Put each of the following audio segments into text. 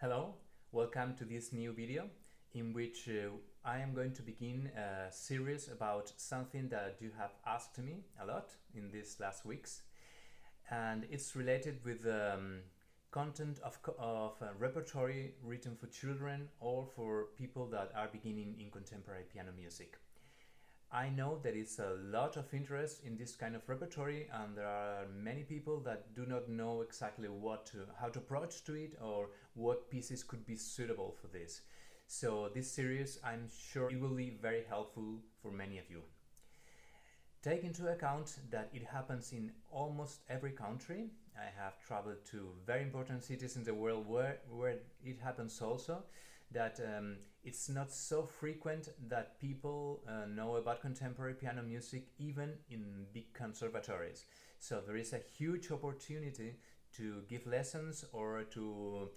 Hello, welcome to this new video in which I am going to begin a series about something that you have asked me a lot in these last weeks, and it's related with content of repertory written for children or for people that are beginning in contemporary piano music. I know there is a lot of interest in this kind of repertory, and there are many people that do not know exactly how to approach to it or what pieces could be suitable for this. So this series, I'm sure it will be very helpful for many of you. Take into account that it happens in almost every country. I have traveled to very important cities in the world where it happens also, that it's not so frequent that people know about contemporary piano music even in big conservatories. So there is a huge opportunity to give lessons or to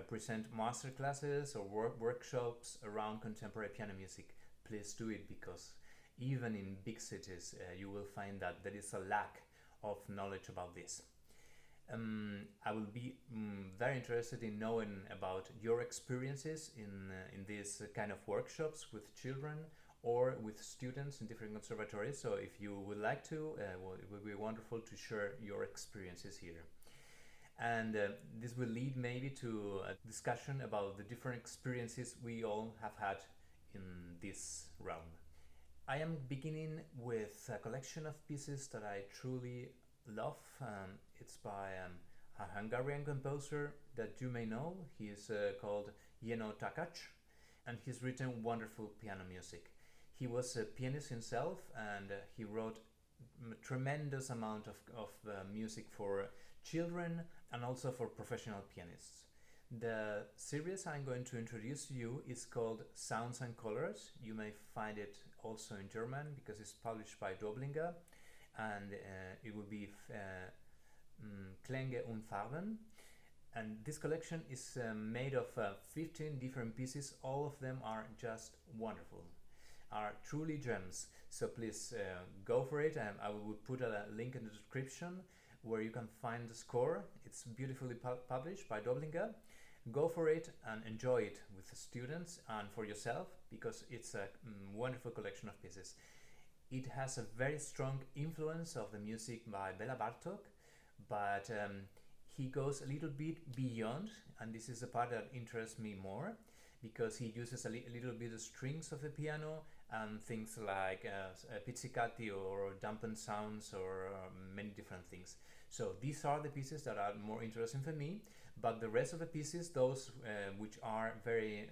present master classes or workshops around contemporary piano music. Please do it, because even in big cities you will find that there is a lack of knowledge about this. I will be very interested in knowing about your experiences in these kind of workshops with children or with students in different conservatories. So if you would like to, well, it would be wonderful to share your experiences here. And this will lead maybe to a discussion about the different experiences we all have had in this realm. I am beginning with a collection of pieces that I truly love. It's by a Hungarian composer that you may know. He is called Jenő Takács, and he's written wonderful piano music. He was a pianist himself, and he wrote a tremendous amount of music for children and also for professional pianists. The series I'm going to introduce to you is called Sounds and Colors. You may find it also in German because it's published by Doblinger, and it will be Klänge und Farben. And this collection is made of 15 different pieces. All of them are just wonderful, are truly gems. So please go for it. I will put a link in the description where you can find the score. It's beautifully published by Doblinger. Go for it and enjoy it with the students and for yourself, because it's a wonderful collection of pieces. It has a very strong influence of the music by Bela Bartok, but he goes a little bit beyond, and this is the part that interests me more, because he uses a little bit of strings of the piano and things like pizzicati or dampened sounds or many different things. So these are the pieces that are more interesting for me, but the rest of the pieces, those which are very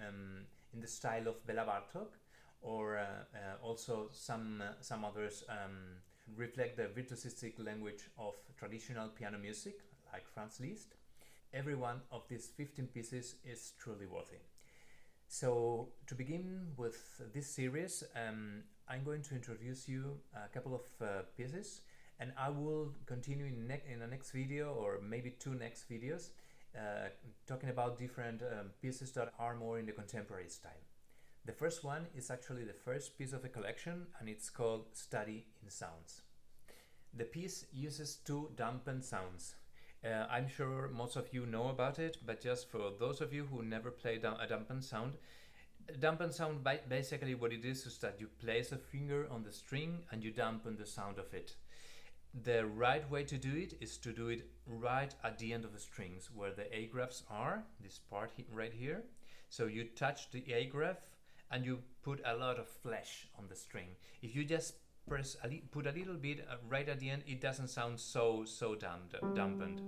in the style of Bela Bartok, or also some others reflect the virtuosistic language of traditional piano music, like Franz Liszt. Every one of these 15 pieces is truly worthy. So to begin with this series, I'm going to introduce you a couple of pieces, and I will continue in the next video, or maybe two next videos, talking about different pieces that are more in the contemporary style. The first one is actually the first piece of the collection, and it's called Study in Sounds. The piece uses two dampened sounds. I'm sure most of you know about it, but just for those of you who never played a dampened sound, basically what it is that you place a finger on the string and you dampen the sound of it. The right way to do it is to do it right at the end of the strings, where the A graphs are, this part right here. So you touch the A graph and you put a lot of flesh on the string. If you just put a little bit right at the end, it doesn't sound so dampened.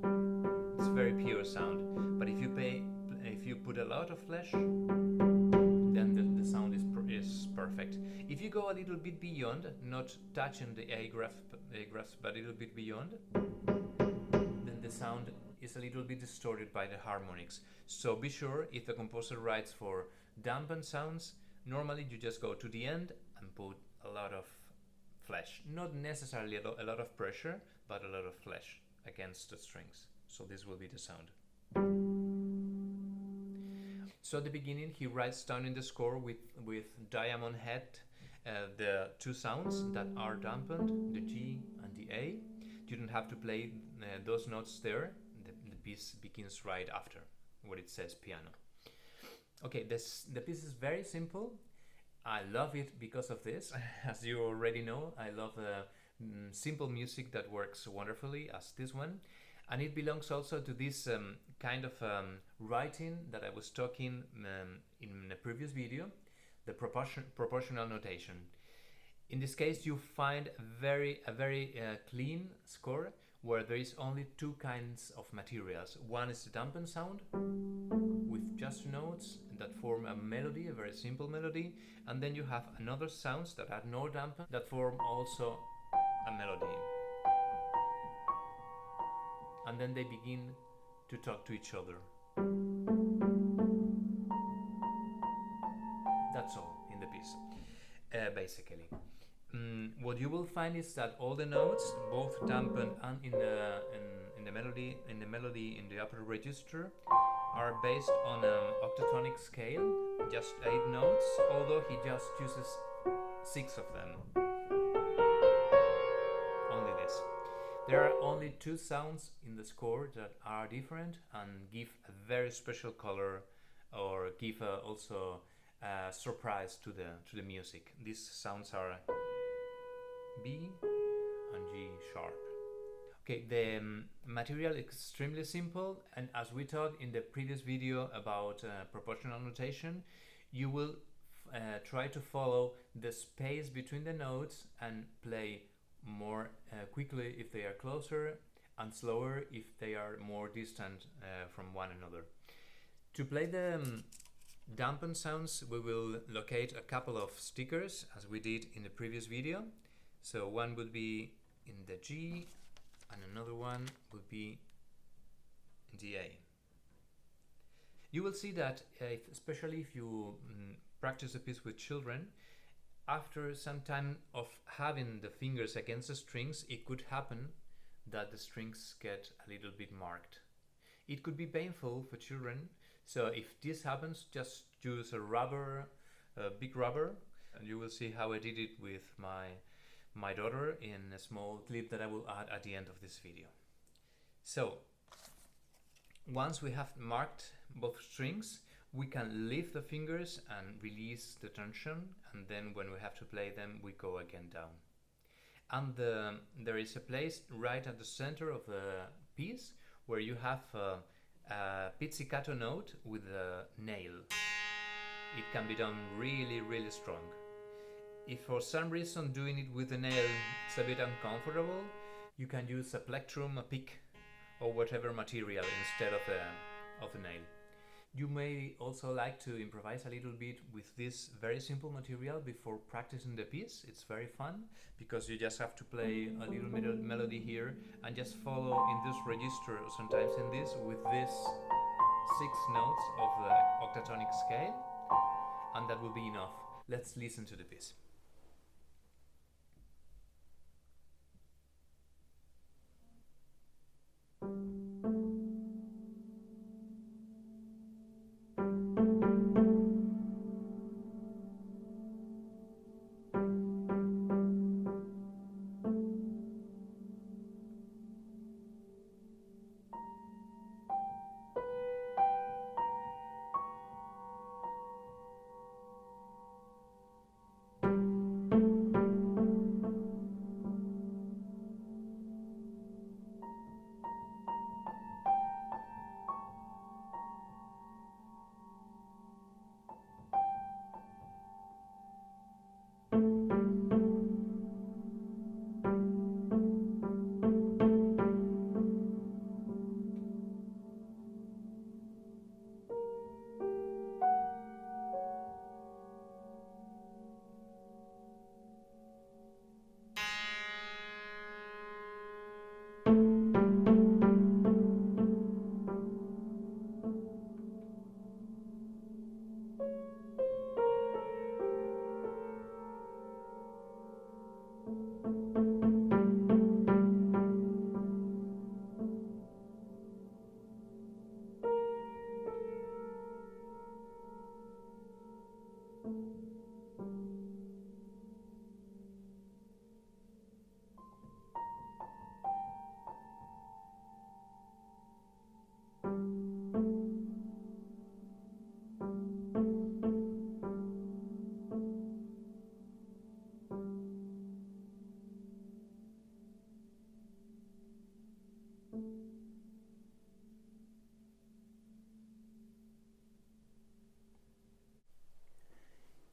It's very pure sound. But if you put a lot of flesh, then the sound is perfect. If you go a little bit beyond, not touching the A graphs, but a little bit beyond, then the sound is a little bit distorted by the harmonics. So be sure, if the composer writes for dampened sounds, normally you just go to the end and put a lot of flesh. Not necessarily a lot of pressure, but a lot of flesh against the strings. So this will be the sound. So at the beginning he writes down in the score with diamond head the two sounds that are dampened, the G and the A. You don't have to play those notes there. The piece begins right after, where it says piano. Okay, the piece is very simple. I love it because of this. As you already know, I love simple music that works wonderfully, as this one. And it belongs also to this kind of writing that I was talking in a previous video, the proportional notation. In this case, you find a very clean score where there is only two kinds of materials. One is the dampened sound with just notes that form a melody, a very simple melody, and then you have another sounds that are no dampened that form also a melody. And then they begin to talk to each other. That's all in the piece, basically. What you will find is that all the notes, both dampened and in the melody, in the upper register, are based on an octatonic scale, just 8 notes, although he just uses 6 of them. Only this. There are only 2 sounds in the score that are different and give a very special color, or give also a surprise to the music. These sounds are B and G sharp. Okay, the material is extremely simple, and as we talked in the previous video about proportional notation, you will try to follow the space between the notes and play more quickly if they are closer and slower if they are more distant from one another. To play the dampened sounds, we will locate a couple of stickers as we did in the previous video. So one would be in the G and another one would be in the A. You will see that especially if you practice a piece with children, after some time of having the fingers against the strings, it could happen that the strings get a little bit marked. It could be painful for children, so if this happens, just use a big rubber, and you will see how I did it with my daughter in a small clip that I will add at the end of this video. So once we have marked both strings, we can lift the fingers and release the tension, and then when we have to play them, we go again down. And there is a place right at the center of the piece where you have a pizzicato note with a nail. It can be done really, really strong. If for some reason doing it with a nail is a bit uncomfortable, you can use a plectrum, a pick, or whatever material instead of a nail. You may also like to improvise a little bit with this very simple material before practicing the piece. It's very fun because you just have to play a little melody here and just follow in this register, or sometimes in this, with these 6 notes of the octatonic scale, and that will be enough. Let's listen to the piece.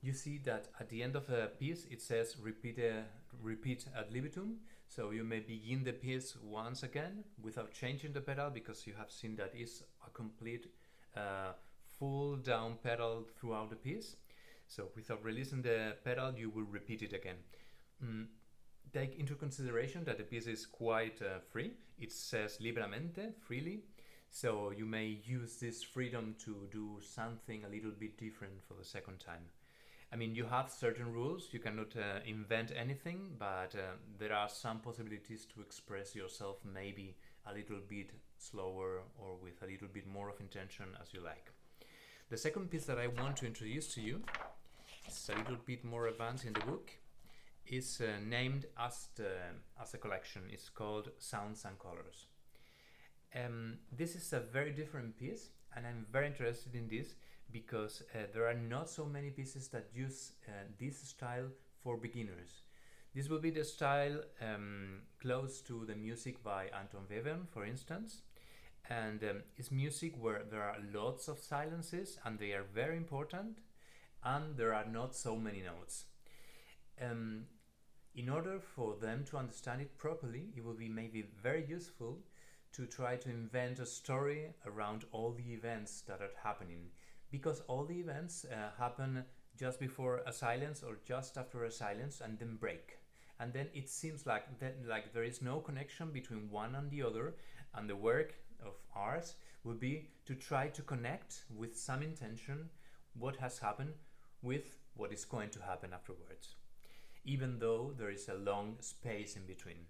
you see that at the end of a piece it says repeat ad libitum. So you may begin the piece once again without changing the pedal, because you have seen that it's a complete full down pedal throughout the piece. So without releasing the pedal, you will repeat it again. Take into consideration that the piece is quite free. It says liberamente, freely. So you may use this freedom to do something a little bit different for the second time. I mean, you have certain rules. You cannot invent anything, but there are some possibilities to express yourself maybe a little bit slower or with a little bit more of intention, as you like. The second piece that I want to introduce to you is a little bit more advanced in the book. It's named as a collection. It's called Sounds and Colors. This is a very different piece, and I'm very interested in this because there are not so many pieces that use this style for beginners. This will be the style close to the music by Anton Webern, for instance, and it's music where there are lots of silences and they are very important, and there are not so many notes. In order for them to understand it properly, it will be maybe very useful to try to invent a story around all the events that are happening, because all the events happen just before a silence or just after a silence and then break. And then it seems like there is no connection between one and the other, and the work of ours will be to try to connect with some intention what has happened with what is going to happen afterwards, even though there is a long space in between.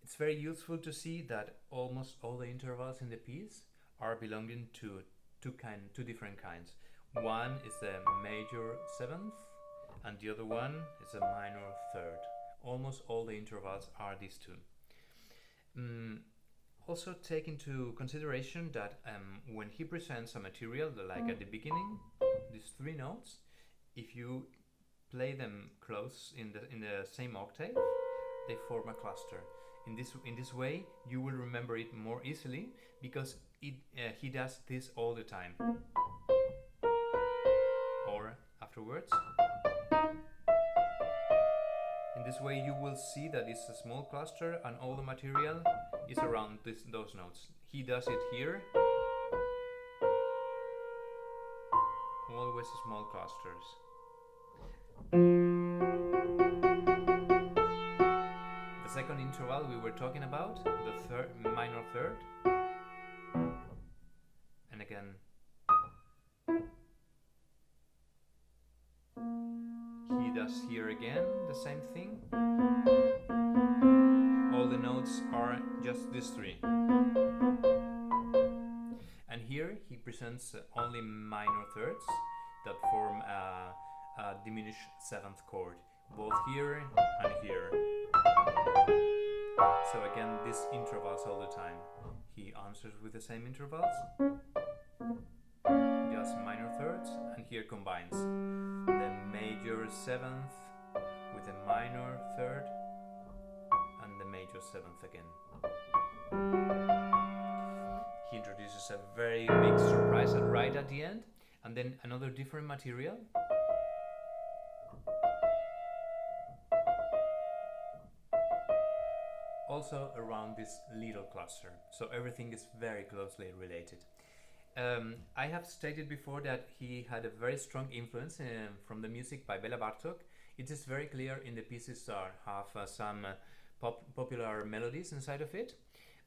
It's very useful to see that almost all the intervals in the piece are belonging to two different kinds. One is a major seventh and the other one is a minor third. Almost all the intervals are these two. Also take into consideration that when he presents a material, like at the beginning, these three notes, if you play them close in the same octave, they form a cluster. In this way, you will remember it more easily, because he does this all the time. Or afterwards. In this way, you will see that it's a small cluster and all the material is around those notes. He does it here. Always small clusters. The second interval we were talking about, the minor third, and again he does here again the same thing. All the notes are just these three, and here he presents only minor thirds that form a diminished seventh chord, both here and here. So again, these intervals all the time. He answers with the same intervals, just minor thirds, and here combines the major seventh with the minor third and the major seventh again. He introduces a very big surprise right at the end, and then another different material. Also around this little cluster, so everything is very closely related. I have stated before that he had a very strong influence from the music by Bela Bartok. It is very clear in the pieces that have some popular melodies inside of it,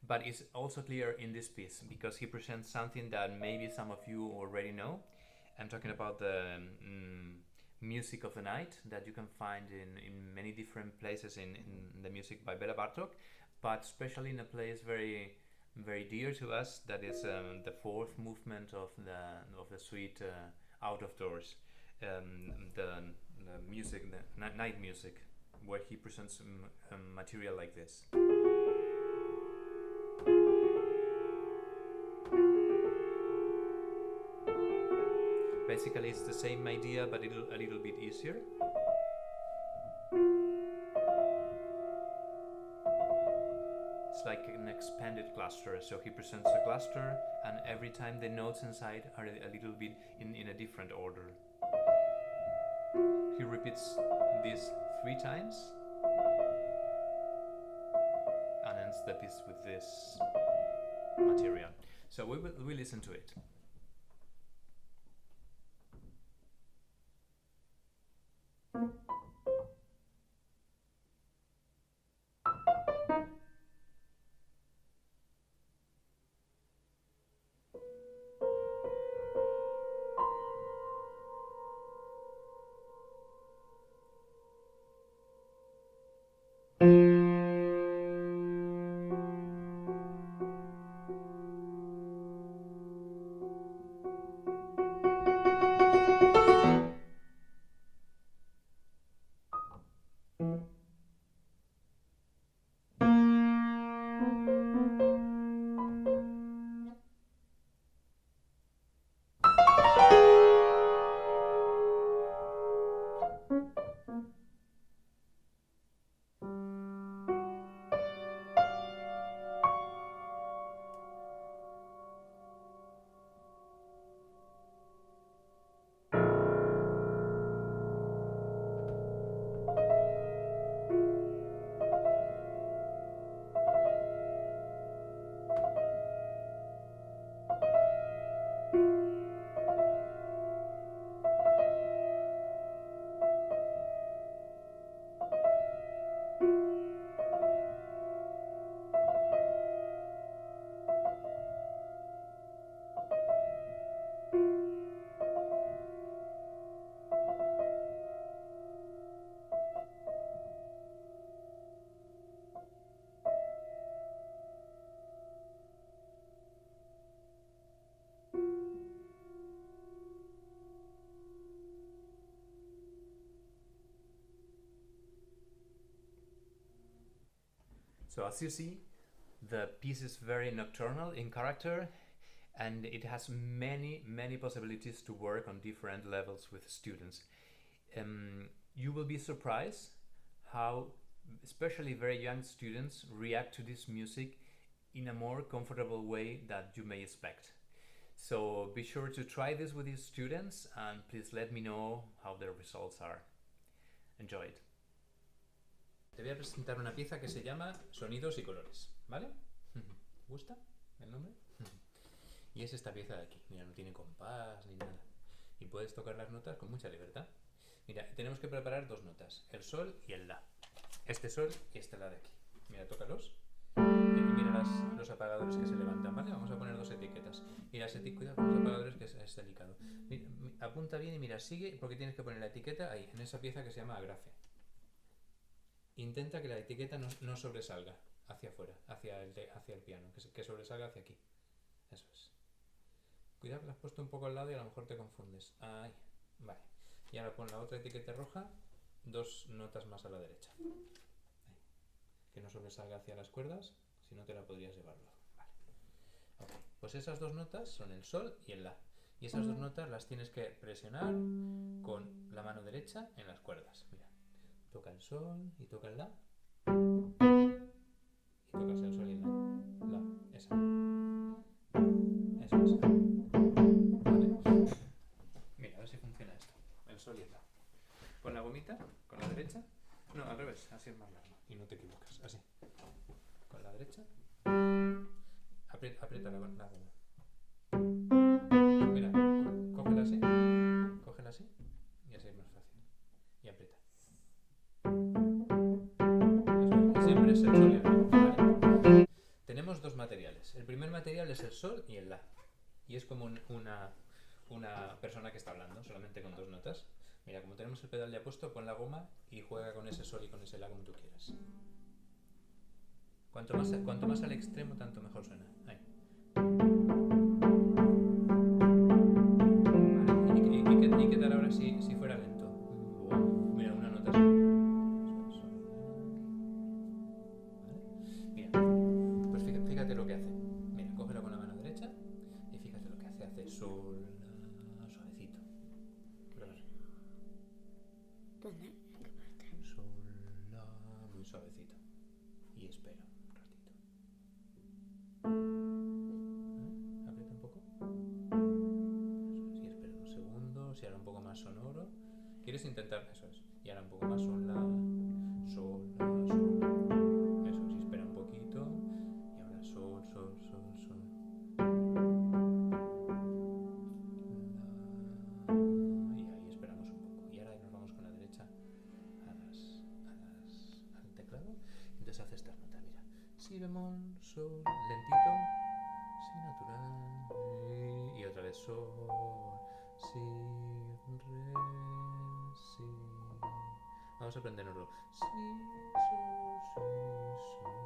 but it's also clear in this piece because he presents something that maybe some of you already know. I'm talking about the music of the night that you can find in many different places in the music by Bela Bartok, but especially in a place very very dear to us, that is the fourth movement of the suite Out of Doors, the music, the night music, where he presents material like this. Basically it's the same idea, but a little bit easier. It's like an expanded cluster, so he presents a cluster and every time the notes inside are a little bit in a different order. He repeats this 3 times and ends the piece with this material. So we listen to it. So as you see, the piece is very nocturnal in character, and it has many possibilities to work on different levels with students. You will be surprised how especially very young students react to this music in a more comfortable way that you may expect. So be sure to try this with your students and please let me know how their results are. Enjoy it. Te voy a presentar una pieza que se llama Sonidos y Colores, ¿vale? ¿Gusta el nombre? Y es esta pieza de aquí. Mira, no tiene compás ni nada. Y puedes tocar las notas con mucha libertad. Mira, tenemos que preparar 2 notas, el sol y el la. Este sol y este la de aquí. Mira, tócalos. Y mira los apagadores que se levantan, ¿vale? Vamos a poner 2 etiquetas. Mira, cuidado con los apagadores que es delicado. Mira, apunta bien y mira, sigue porque tienes que poner la etiqueta ahí, en esa pieza que se llama agrafe. Intenta que la etiqueta no sobresalga hacia afuera, hacia el piano, que sobresalga hacia aquí. Eso es. Cuidado que la has puesto un poco al lado y a lo mejor te confundes. Ahí, vale. Y ahora pon la otra etiqueta roja, 2 notas más a la derecha. Ahí. Que no sobresalga hacia las cuerdas, si no te la podrías llevar luego. Vale. Okay. Pues esas 2 notas son el sol y el la. Y esas 2 notas las tienes que presionar con la mano derecha en las cuerdas. Mira. Toca el sol y toca el la. Y tocas el sol y el la. La, esa. Eso es. Vale. Mira, a ver si funciona esto. El sol y el la. Con la gomita, con la derecha. No, al revés, así es más largo. Y no te equivocas, así. Con la derecha. Aprieta la goma. Mira, cógela así. Cógela así. Y así es más fácil. Y aprieta. Siempre es el sol y el la, ¿vale? Tenemos 2 materiales. El primer material es el sol y el la. Y es como una persona que está hablando, solamente con 2 notas. Mira, como tenemos el pedal ya puesto, pon la goma y juega con ese sol y con ese la como tú quieras. Cuanto más al extremo, tanto mejor suena. Ahí. Vale. ¿Y qué tal ahora si fuera lento? Mira, una nota así. Fíjate lo que hace. Mira, cógelo con la mano derecha y fíjate lo que hace. Hace sol, la, suavecito. Prueba. ¿Dónde? ¿En qué parte? Sol, la, muy suavecito. Y espera un ratito. Aprieta un poco. Eso es, y espera 2 segundos. Y ahora un poco más sonoro. ¿Quieres intentar? Eso es. Y ahora un poco más, sol, la, sol, la, sol. Eso es, y espera un poquito. Y ahora sol, sol, sol, sol. La, y ahí esperamos un poco. Y ahora nos vamos con la derecha al teclado. Entonces hace estas notas, mira. Si bemol, sol, lentito, si natural. Y otra vez sol, si, re, si. Vamos a aprendernoslo. Si, sol,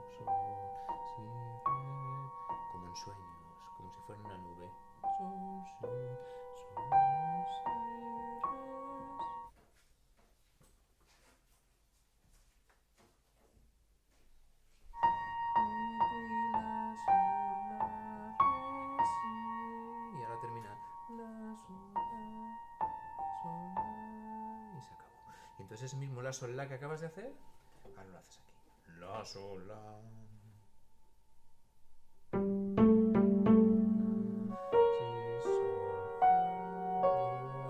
si, re. Como en sueños, como si fuera una nube. Sol, si, sol, si, y ahora termina la, sol, la, y se acabó. Y entonces ese mismo la, sol, la que acabas de hacer, ahora lo haces aquí. La, sol, la.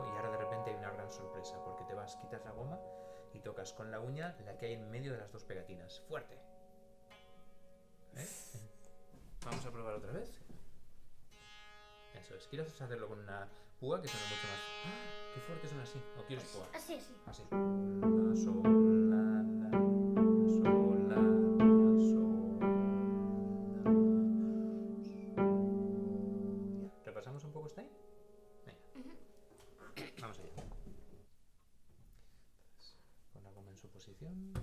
Y ahora de repente hay una gran sorpresa porque te vas, quitas la goma y tocas con la uña la que hay en medio de las dos pegatinas. ¡Fuerte! Vamos a probar otra vez. Eso es. ¿Quieres hacerlo con una púa que suena mucho más? ¡Ah! ¡Qué fuerte suena así! ¿O quieres púa? Así, así. Así. La, sol, la, sol, la, sol, la, sol. ¿Repasamos un poco esta ahí? Venga. Vamos allá. Entonces, pon la goma en su posición.